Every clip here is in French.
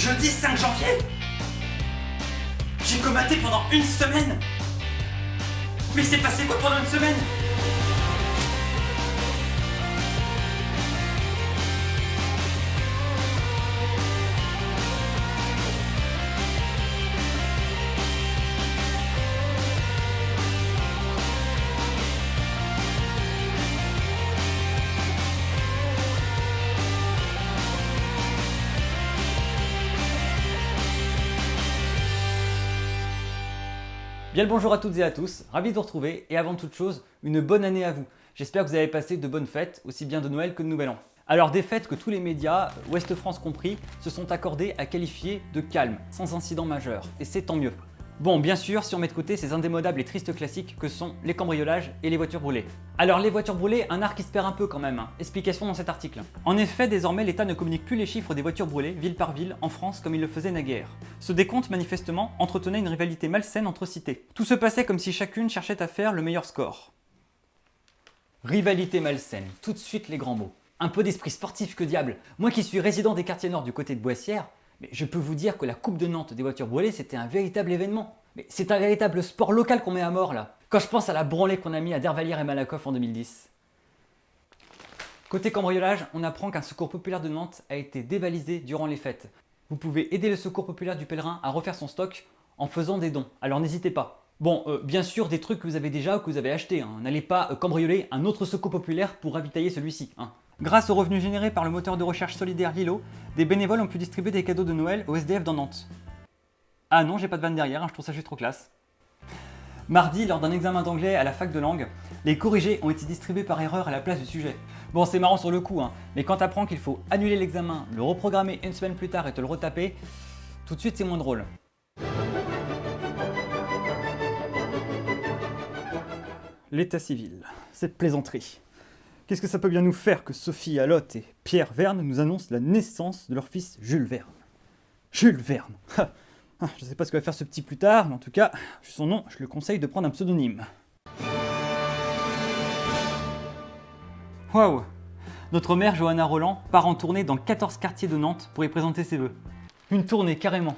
Jeudi 5 janvier? J'ai comaté pendant une semaine. Mais c'est passé quoi pendant une semaine? Bien le bonjour à toutes et à tous, ravi de vous retrouver et avant toute chose, une bonne année à vous. J'espère que vous avez passé de bonnes fêtes, aussi bien de Noël que de Nouvel An. Alors des fêtes que tous les médias, Ouest France compris, se sont accordés à qualifier de calmes, sans incident majeur, et c'est tant mieux. Bon, bien sûr, si on met de côté ces indémodables et tristes classiques que sont les cambriolages et les voitures brûlées. Alors les voitures brûlées, un art qui se perd un peu quand même, hein. Explication dans cet article. En effet, désormais l'État ne communique plus les chiffres des voitures brûlées, ville par ville, en France comme il le faisait naguère. Ce décompte, manifestement, entretenait une rivalité malsaine entre cités. Tout se passait comme si chacune cherchait à faire le meilleur score. Rivalité malsaine, tout de suite les grands mots. Un peu d'esprit sportif que diable. Moi qui suis résident des quartiers nord du côté de Boissière, mais je peux vous dire que la Coupe de Nantes des voitures brûlées, c'était un véritable événement. Mais c'est un véritable sport local qu'on met à mort là. Quand je pense à la branlée qu'on a mis à Dervalière et Malakoff en 2010. Côté cambriolage, on apprend qu'un secours populaire de Nantes a été dévalisé durant les fêtes. Vous pouvez aider le secours populaire du pèlerin à refaire son stock en faisant des dons, alors n'hésitez pas. Bon, bien sûr des trucs que vous avez déjà ou que vous avez achetés, hein. N'allez pas cambrioler un autre secours populaire pour ravitailler celui-ci, hein. Grâce aux revenus générés par le moteur de recherche solidaire Lilo, des bénévoles ont pu distribuer des cadeaux de Noël aux SDF dans Nantes. Ah non, j'ai pas de vanne derrière, hein, je trouve ça juste trop classe. Mardi, lors d'un examen d'anglais à la fac de langue, les corrigés ont été distribués par erreur à la place du sujet. Bon, c'est marrant sur le coup, hein, mais quand t'apprends qu'il faut annuler l'examen, le reprogrammer une semaine plus tard et te le retaper, tout de suite c'est moins drôle. L'état civil, cette plaisanterie. Qu'est-ce que ça peut bien nous faire que Sophie Allotte et Pierre Verne nous annoncent la naissance de leur fils Jules Verne? Jules Verne. Je ne sais pas ce que va faire ce petit plus tard, mais en tout cas, vu son nom, je le conseille de prendre un pseudonyme. Waouh! Notre mère Johanna Roland part en tournée dans 14 quartiers de Nantes pour y présenter ses vœux. Une tournée carrément.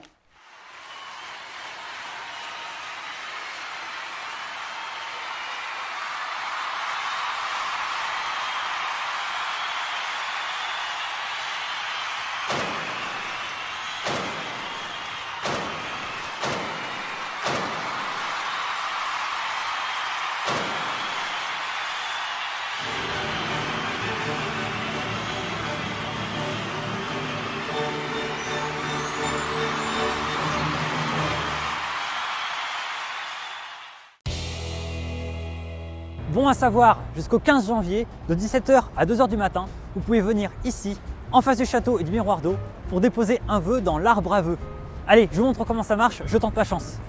Bon à savoir, jusqu'au 15 janvier, de 17 h à 2 h du matin, vous pouvez venir ici, en face du château et du miroir d'eau, pour déposer un vœu dans l'arbre à vœux. Allez, je vous montre comment ça marche, je tente ma chance.